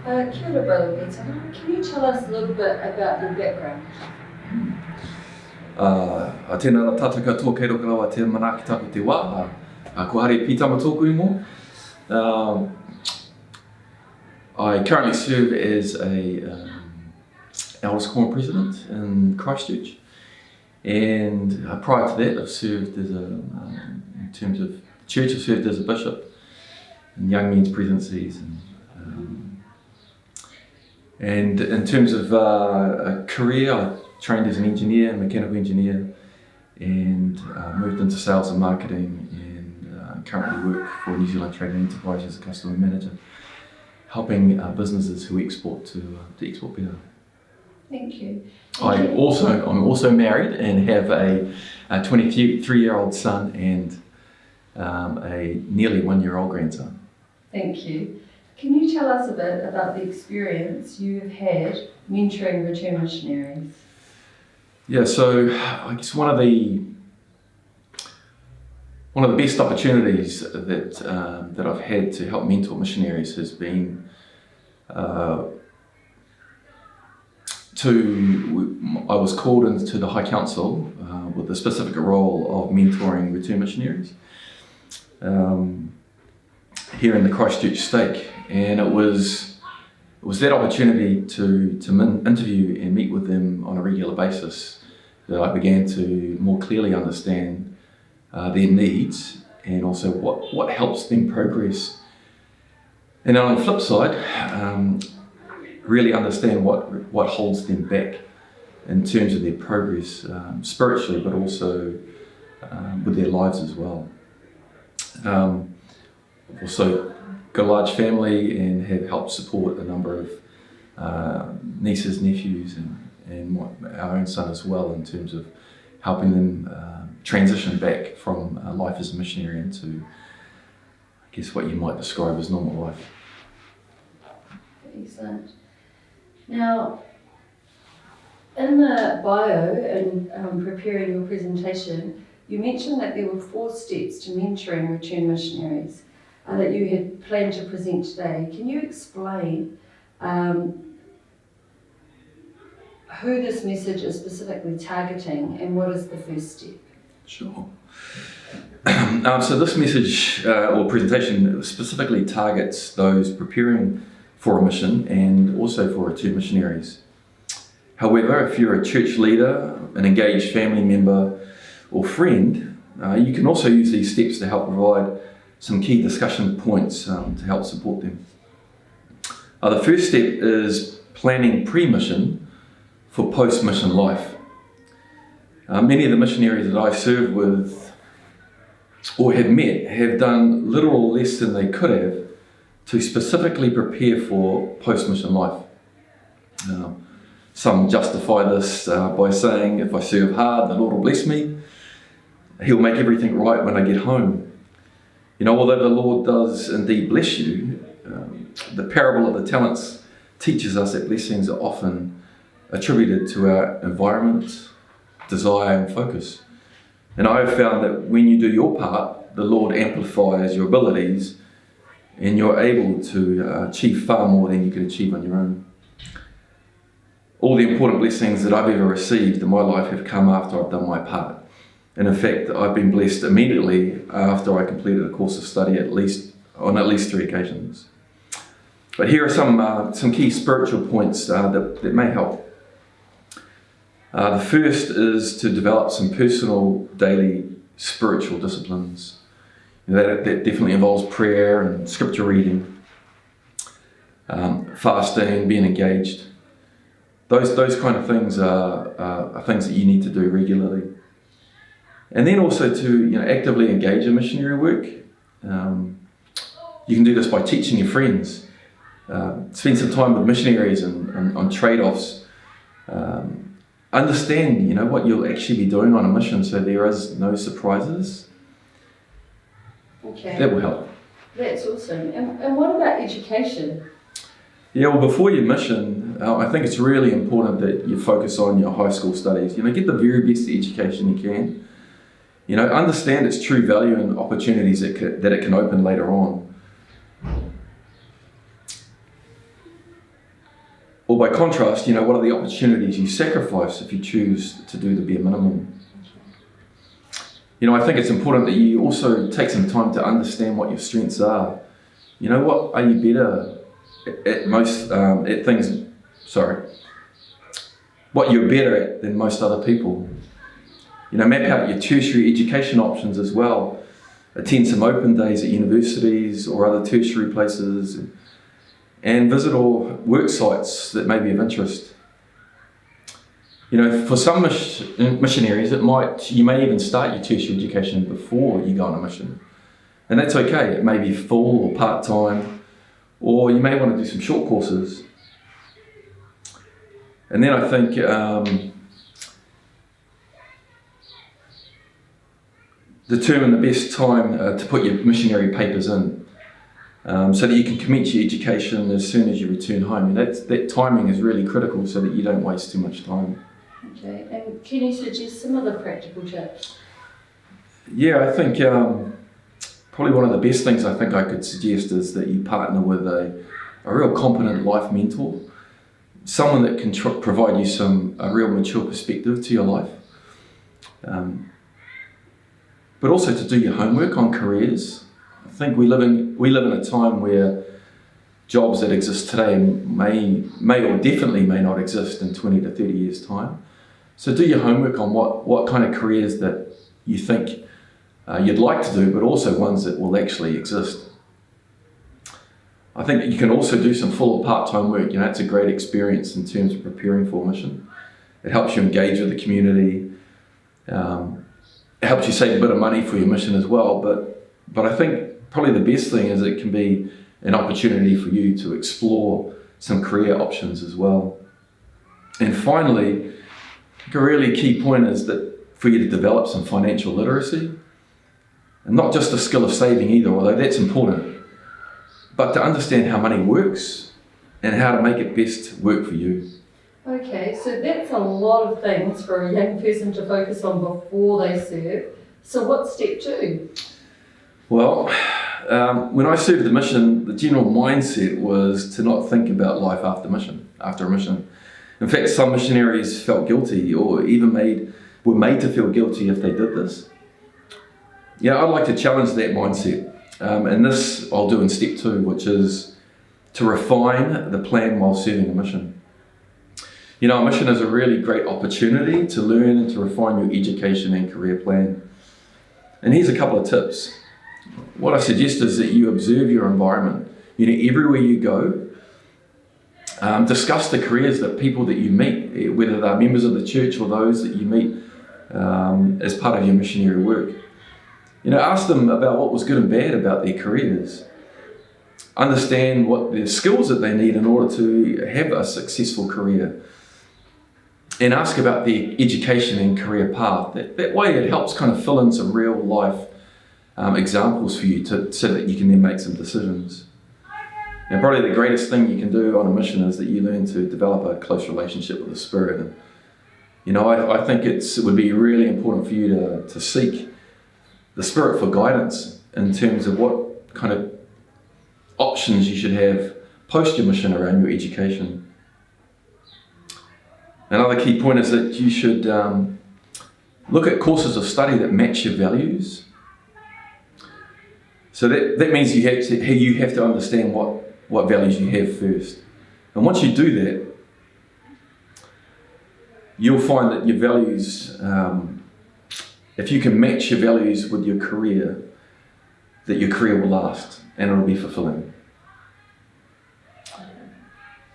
Kia ora, Brother Pitama. Can you tell us a little bit about your background? A tēnā rā tātou katoa kei roka rawa te manaakitako te wā, ko Hare Pitama tōku ingo. I currently serve as a Elders Quorum President in Christchurch, and prior to that I've served as in terms of church, I've served as a bishop in young men's presidencies, and in terms of a career, I trained as an engineer, mechanical engineer, and moved into sales and marketing, and currently work for New Zealand Trading Enterprise as a customer manager, helping businesses who export to export better. Thank you. I'm also married and have a 23-year-old son and a nearly 1-year-old grandson. Thank you. Can you tell us a bit about the experience you've had mentoring return missionaries? Yeah, so I guess one of the best opportunities that I've had to help mentor missionaries has been I was called into the High Council with the specific role of mentoring return missionaries here in the Christchurch stake, and it was that opportunity to interview and meet with them on a regular basis that I began to more clearly understand their needs and also what helps them progress. And on the flip side, really understand what holds them back in terms of their progress spiritually, but also with their lives as well. I've also got a large family and have helped support a number of nieces, nephews, and our own son as well, in terms of helping them transition back from life as a missionary into, I guess, what you might describe as normal life. Excellent. Now, in the bio and preparing your presentation, you mentioned that there were 4 steps to mentoring return missionaries that you had planned to present today. Can you explain who this message is specifically targeting and what is the first step? Sure. So this message or presentation specifically targets those preparing for a mission and also for return missionaries. However, if you're a church leader, an engaged family member or friend, you can also use these steps to help provide some key discussion points to help support them. The first step is planning pre-mission for post-mission life. Many of the missionaries that I serve with or have met have done little or less than they could have to specifically prepare for post-mission life. Some justify this by saying, if I serve hard, the Lord will bless me. He'll make everything right when I get home. Although the Lord does indeed bless you, the parable of the talents teaches us that blessings are often attributed to our environment, desire and focus. And I have found that when you do your part, the Lord amplifies your abilities and you're able to achieve far more than you could achieve on your own. All the important blessings that I've ever received in my life have come after I've done my part. And in fact, I've been blessed immediately after I completed a course of study on at least 3 occasions. But here are some key spiritual points that may help. The first is to develop some personal daily spiritual disciplines. That definitely involves prayer and scripture reading, fasting, being engaged. Those kind of things are things that you need to do regularly. And then also to actively engage in missionary work. You can do this by teaching your friends. Spend some time with missionaries and on trade-offs. Understand what you'll actually be doing on a mission, so there is no surprises. Okay. That will help. That's awesome. And what about education? Yeah, well, before your mission, I think it's really important that you focus on your high school studies. Get the very best education you can. Understand its true value and opportunities that it can open later on. Or by contrast, what are the opportunities you sacrifice if you choose to do the bare minimum? I think it's important that you also take some time to understand what your strengths are. What are you better at what you're better at than most other people. Map out your tertiary education options as well. Attend some open days at universities or other tertiary places, and visit all work sites that may be of interest. For some missionaries, you may even start your tertiary education before you go on a mission. And that's okay. It may be full or part-time, or you may want to do some short courses. And then I think determine the best time to put your missionary papers in, so that you can commence your education as soon as you return home. And that timing is really critical so that you don't waste too much time. Okay, and can you suggest some other practical tips? Yeah, I think probably one of the best things I think I could suggest is that you partner with a real competent life mentor, someone that can provide you a real mature perspective to your life. But also to do your homework on careers. I think we live in a time where jobs that exist today may or definitely may not exist in 20 to 30 years' time. So do your homework on what kind of careers that you think you'd like to do, but also ones that will actually exist. I think that you can also do some full or part-time work. It's a great experience in terms of preparing for a mission. It helps you engage with the community. It helps you save a bit of money for your mission as well. But I think probably the best thing is it can be an opportunity for you to explore some career options as well. And finally, a really key point is that for you to develop some financial literacy, and not just the skill of saving either, although that's important, but to understand how money works and how to make it best work for you. Okay, so that's a lot of things for a young person to focus on before they serve. So what's step 2? Well, when I served the mission, the general mindset was to not think about life after a mission. In fact, some missionaries felt guilty or even were made to feel guilty if they did this. I'd like to challenge that mindset. And this I'll do in step 2, which is to refine the plan while serving a mission. A mission is a really great opportunity to learn and to refine your education and career plan. And here's a couple of tips. What I suggest is that you observe your environment. Everywhere you go, discuss the careers that people that you meet, whether they're members of the church or those that you meet as part of your missionary work. Ask them about what was good and bad about their careers. Understand what the skills that they need in order to have a successful career. And ask about their education and career path. That way it helps kind of fill in some real life examples for you so that you can then make some decisions. And probably the greatest thing you can do on a mission is that you learn to develop a close relationship with the Spirit. And I think it would be really important for you to seek the Spirit for guidance in terms of what kind of options you should have post your mission around your education. Another key point is that you should look at courses of study that match your values. So that means you have to understand what values you have first. And once you do that, you'll find that your values, if you can match your values with your career, that your career will last and it'll be fulfilling.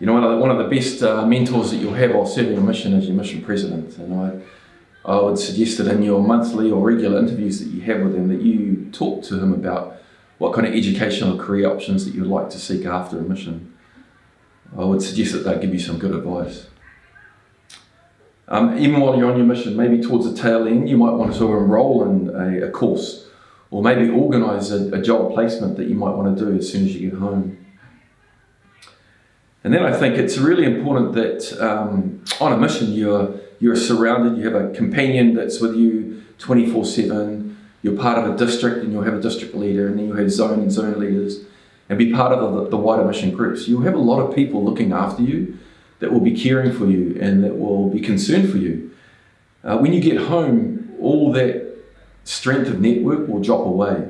One of the best mentors that you'll have while serving a mission is your mission president. And I would suggest that in your monthly or regular interviews that you have with him, that you talk to him about what kind of educational career options that you'd like to seek after a mission. I would suggest that they'll give you some good advice. Even while you're on your mission, maybe towards the tail end, you might want to sort of enroll in a course, or maybe organise a job placement that you might want to do as soon as you get home. And then I think it's really important that on a mission you're surrounded, you have a companion that's with you 24/7, you're part of a district and you'll have a district leader, and then you'll have zone leaders, and be part of the wider mission groups. You'll have a lot of people looking after you that will be caring for you and that will be concerned for you. When you get home, all that strength of network will drop away.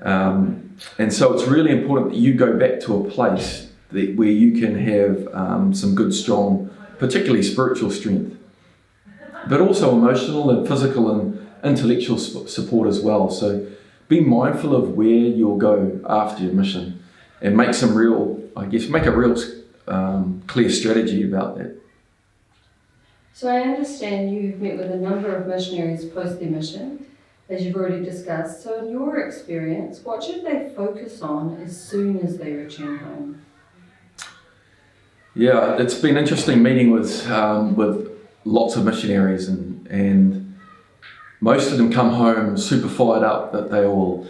And so it's really important that you go back to a place where you can have some good, strong, particularly spiritual strength, but also emotional and physical and intellectual support as well. So be mindful of where you'll go after your mission and make a real clear strategy about that. So I understand you've met with a number of missionaries post their mission, as you've already discussed. So in your experience, what should they focus on as soon as they return home? Yeah, it's been interesting meeting with lots of missionaries, and most of them come home super fired up that they'll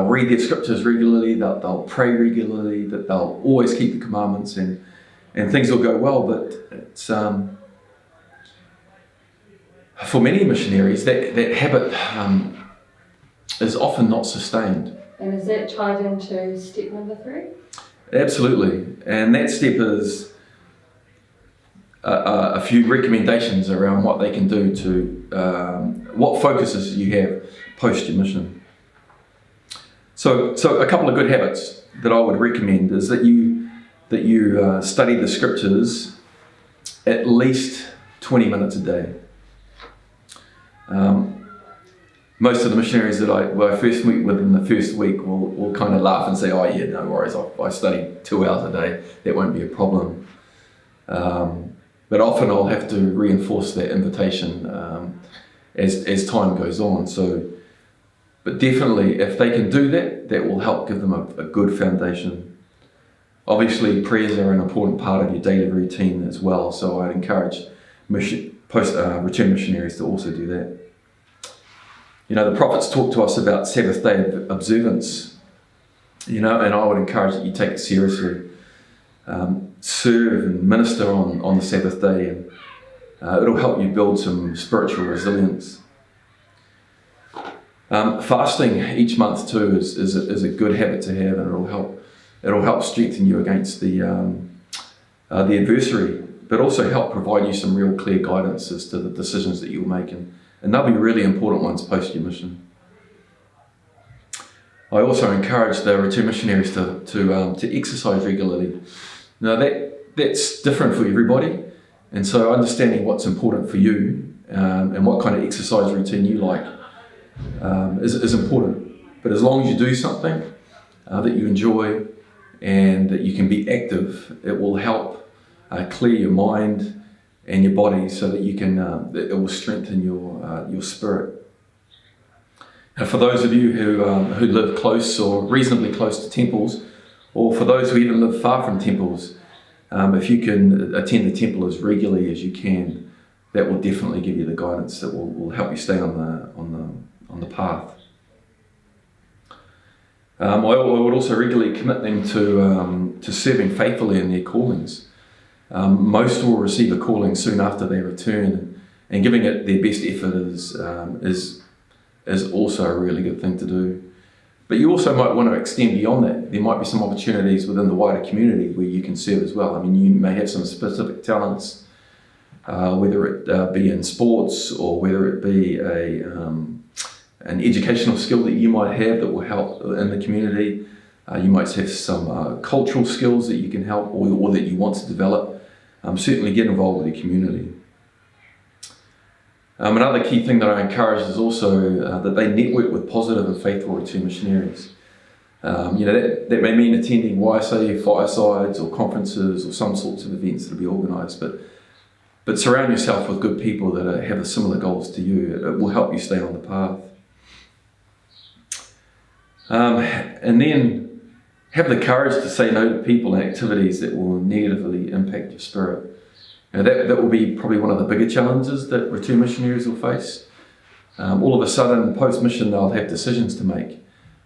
read their scriptures regularly, that they'll pray regularly, that they'll always keep the commandments, and things will go well. But it's for many missionaries that habit is often not sustained. And is that tied into step number 3? Absolutely, and that step is a few recommendations around what they can do to what focuses you have post your mission. So a couple of good habits that I would recommend is that you study the scriptures at least 20 minutes a day. Most of the missionaries that I first meet with in the first week will kind of laugh and say, "Oh yeah, no worries, I study 2 hours a day, that won't be a problem." But often I'll have to reinforce that invitation as time goes on. But definitely, if they can do that, that will help give them a good foundation. Obviously, prayers are an important part of your daily routine as well, so I'd encourage return missionaries to also do that. You know, the prophets talk to us about Sabbath day observance, and I would encourage that you take it seriously. Serve and minister on the Sabbath day, and it'll help you build some spiritual resilience. Fasting each month too is a good habit to have, and it'll help strengthen you against the adversary, but also help provide you some real clear guidance as to the decisions that you'll make, and they'll be really important ones post your mission. I also encourage the return missionaries to exercise regularly. Now that's different for everybody, and so understanding what's important for you and what kind of exercise routine you like is important. But as long as you do something that you enjoy and that you can be active, it will help clear your mind and your body so that you can it will strengthen your spirit. And for those of you who live close or reasonably close to temples, or for those who even live far from temples, if you can attend the temple as regularly as you can, that will definitely give you the guidance that will help you stay on the path. I would also regularly commit them to serving faithfully in their callings. Most will receive a calling soon after they return, and giving it their best effort is also a really good thing to do. But you also might want to extend beyond that. There might be some opportunities within the wider community where you can serve as well. I mean, you may have some specific talents, whether it be in sports or whether it be an educational skill that you might have that will help in the community. You might have some cultural skills that you can help or that you want to develop. Certainly get involved with the community. Another key thing that I encourage is also that they network with positive and faithful return missionaries. That may mean attending YSA firesides or conferences or some sorts of events that will be organised, but surround yourself with good people that have similar goals to you. It will help you stay on the path. And then have the courage to say no to people and activities that will negatively impact your spirit. Now that will be probably one of the bigger challenges that return missionaries will face. All of a sudden, post-mission, they'll have decisions to make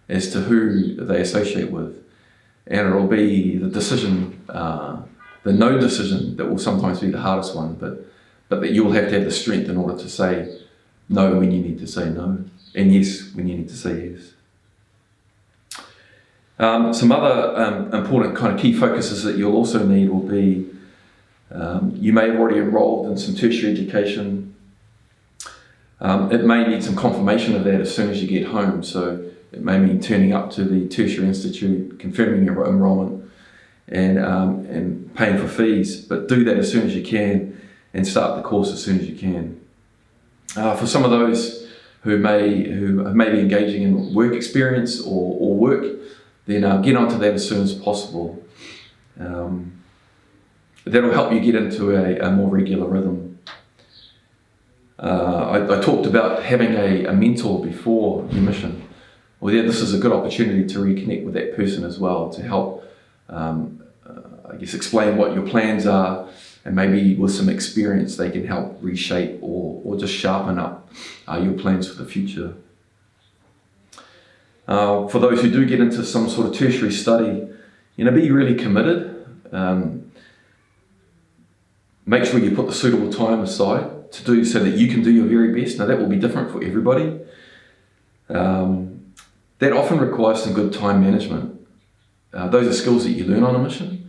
as to who they associate with. And it'll be the decision, the no decision, that will sometimes be the hardest one, but that you'll have to have the strength in order to say no when you need to say no, and yes when you need to say yes. Some other important kind of key focuses that you'll also need will be, you may have already enrolled in some tertiary education. It may need some confirmation of that as soon as you get home, so it may mean turning up to the tertiary institute, confirming your enrolment, and paying for fees. But do that as soon as you can, and start the course as soon as you can. For some of those who may be engaging in work experience or work, then get onto that as soon as possible. That'll help you get into a more regular rhythm. I talked about having a mentor before your mission. Well, yeah, this is a good opportunity to reconnect with that person as well, to help, explain what your plans are, and maybe with some experience they can help reshape or just sharpen up your plans for the future. For those who do get into some sort of tertiary study, be really committed. Make sure you put the suitable time aside to do so that you can do your very best. Now that will be different for everybody. That often requires some good time management. Those are skills that you learn on a mission.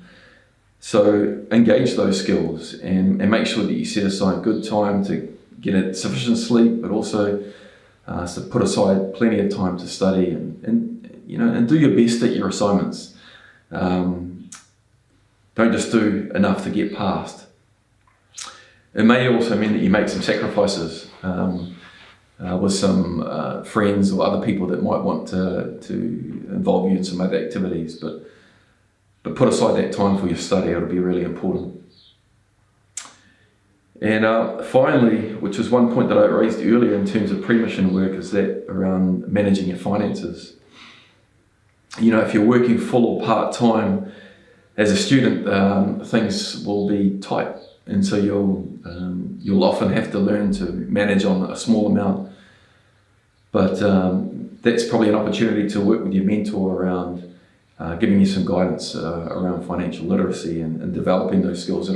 So engage those skills and make sure that you set aside good time to get sufficient sleep, but also so put aside plenty of time to study and do your best at your assignments. Don't just do enough to get past. It may also mean that you make some sacrifices with some friends or other people that might want to involve you in some other activities, but put aside that time for your study. It'll be really important. And finally, which is one point that I raised earlier in terms of pre-mission work, is that around managing your finances. If you're working full or part-time as a student, things will be tight, and so you'll often have to learn to manage on a small amount. But that's probably an opportunity to work with your mentor around giving you some guidance around financial literacy and developing those skills.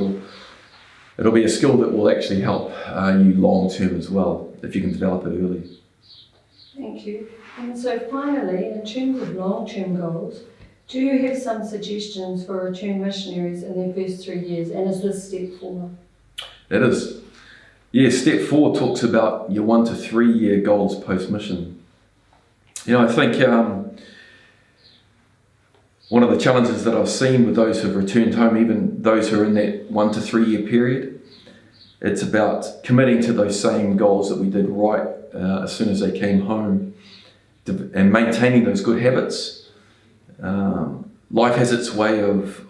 It'll be a skill that will actually help you long term as well, if you can develop it early. Thank you. And so finally, in terms of long-term goals, do you have some suggestions for returned missionaries in their first 3 years? And is this step 4? It is. Yeah, step 4 talks about your 1 to 3 year goals post-mission. I think one of the challenges that I've seen with those who've returned home, even those who are in that 1 to 3 year period, it's about committing to those same goals that we did right as soon as they came home, and maintaining those good habits. Life has its way of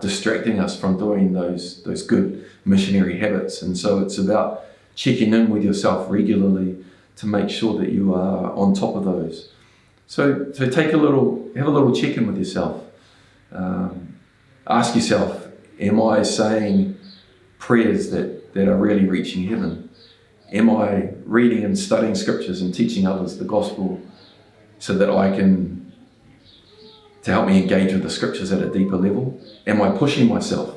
distracting us from doing those good missionary habits, and so it's about checking in with yourself regularly to make sure that you are on top of those. So have a little check-in with yourself. Ask yourself, am I saying prayers that are really reaching heaven? Am I reading and studying scriptures and teaching others the gospel so that to help me engage with the scriptures at a deeper level? Am I pushing myself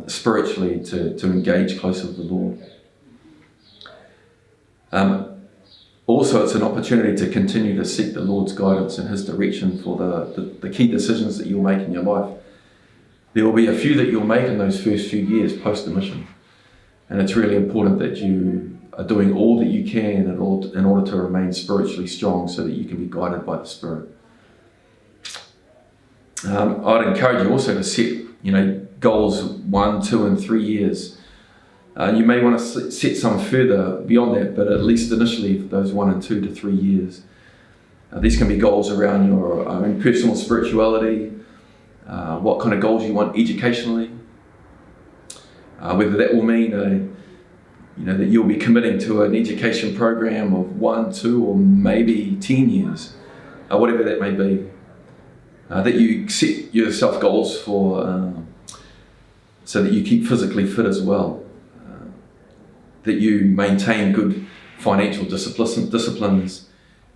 spiritually to engage closer with the Lord? Also, it's an opportunity to continue to seek the Lord's guidance and His direction for the key decisions that you'll make in your life. There will be a few that you'll make in those first few years post the mission, and it's really important that you are doing all that you can in order to remain spiritually strong, so that you can be guided by the Spirit. I'd encourage you also to set, goals 1, 2, and 3 years. You may want to set some further beyond that, but at least initially for those 1 and 2 to 3 years. These can be goals around your own personal spirituality, what kind of goals you want educationally, whether that will mean that you'll be committing to an education program of 1, 2, or maybe 10 years, whatever that may be. That you set yourself goals for, so that you keep physically fit as well. That you maintain good financial disciplines,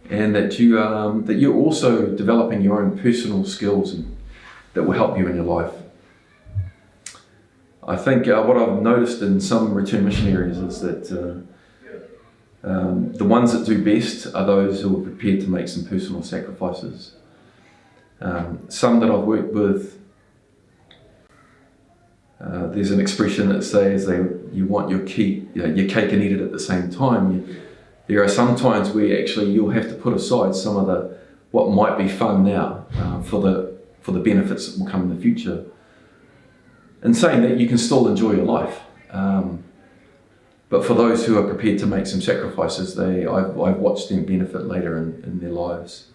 and that you're also developing your own personal skills that will help you in your life. I think what I've noticed in some return missionaries is that the ones that do best are those who are prepared to make some personal sacrifices. Some that I've worked with, there's an expression that says you want your cake and eat it at the same time. There are some times where actually you'll have to put aside some of what might be fun now for the benefits that will come in the future. And saying that, you can still enjoy your life. But for those who are prepared to make some sacrifices, I've watched them benefit later in their lives.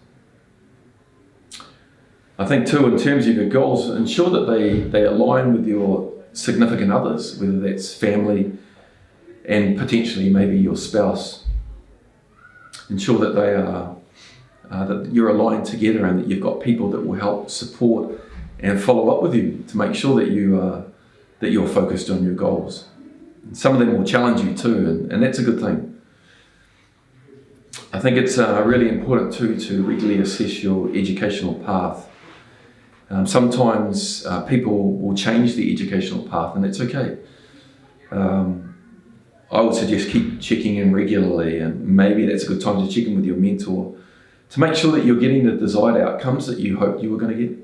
I think too, in terms of your goals, ensure that they align with your significant others, whether that's family and potentially maybe your spouse. Ensure that they are that you're aligned together and that you've got people that will help support and follow up with you to make sure that you're focused on your goals. Some of them will challenge you too, and that's a good thing. I think it's really important too to regularly assess your educational path. Sometimes people will change the educational path, and that's okay. I would suggest keep checking in regularly, and maybe that's a good time to check in with your mentor to make sure that you're getting the desired outcomes that you hoped you were going to get,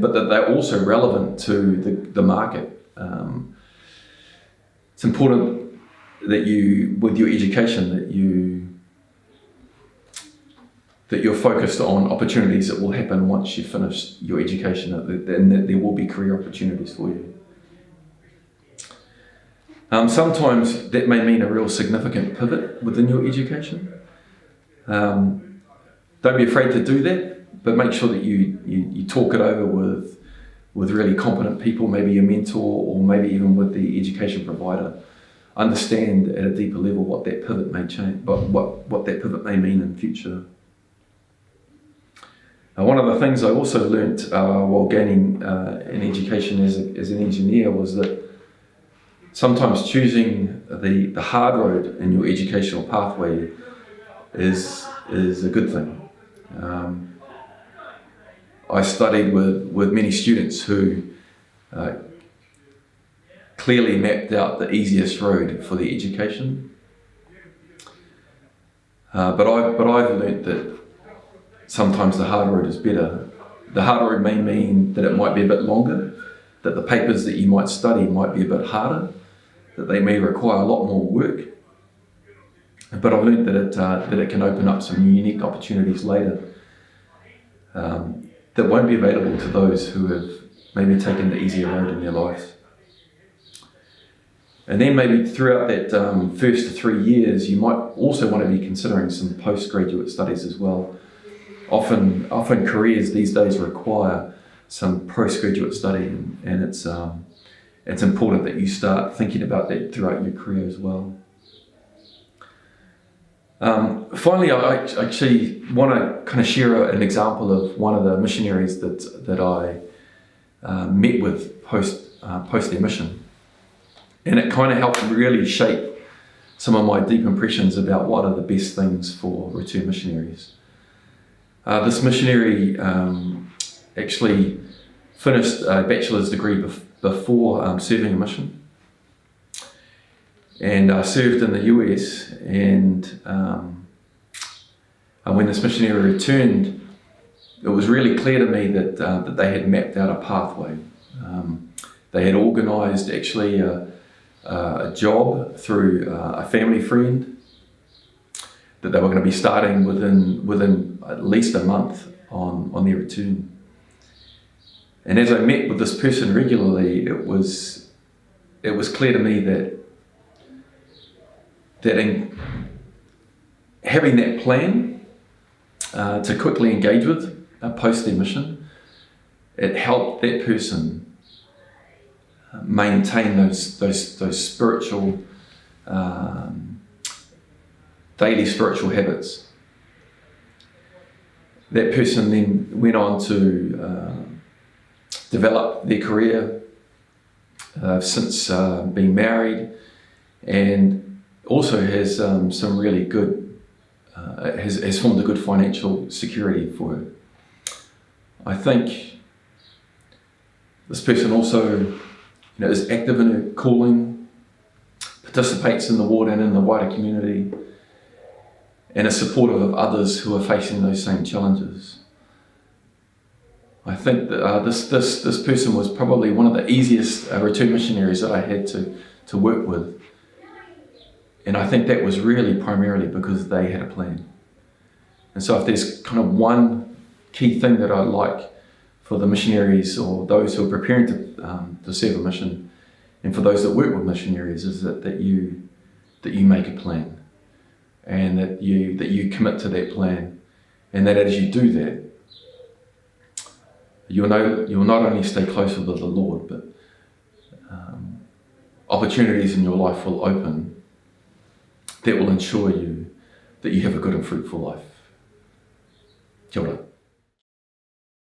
but that they're also relevant to the market. It's important that you, with your education, that you're focused on opportunities that will happen once you've finished your education, and that there will be career opportunities for you. Sometimes that may mean a real significant pivot within your education. Don't be afraid to do that, but make sure that you talk it over with really competent people, maybe your mentor, or maybe even with the education provider. Understand at a deeper level what that pivot may change, what that pivot may mean in the future. One of the things I also learnt while gaining an education as an engineer was that sometimes choosing the hard road in your educational pathway is a good thing. I studied with many students who clearly mapped out the easiest road for their education. But I've learnt that sometimes the hard road is better. The hard road may mean that it might be a bit longer, that the papers that you might study might be a bit harder, that they may require a lot more work. But I've learnt that it can open up some unique opportunities later that won't be available to those who have maybe taken the easier road in their lives. And then maybe throughout that first 3 years, you might also want to be considering some postgraduate studies as well. Often careers these days require some postgraduate study, and it's important that you start thinking about that throughout your career as well. Finally, I actually want to kind of share an example of one of the missionaries that I met with post their mission. And it kind of helped really shape some of my deep impressions about what are the best things for return missionaries. This missionary actually finished a bachelor's degree before serving a mission, and served in the US. And when this missionary returned, it was really clear to me that they had mapped out a pathway. They had organised actually a job through a family friend that they were going to be starting within at least a month on their return. And as I met with this person regularly, it was clear to me that in having that plan to quickly engage with post their mission, it helped that person maintain those spiritual daily spiritual habits. That person then went on to develop their career, since being married, and also has some really good has formed a good financial security for her. I think this person also is active in her calling, participates in the ward and in the wider community, and is supportive of others who are facing those same challenges. I think that this person was probably one of the easiest return missionaries that I had to work with. And I think that was really primarily because they had a plan. And so if there's kind of one key thing that I like for the missionaries or those who are preparing to serve a mission, and for those that work with missionaries, is that you make a plan, and that you commit to that plan, and that as you do that, you'll not only stay closer to the Lord, but opportunities in your life will open that will ensure you that you have a good and fruitful life. Kia ora.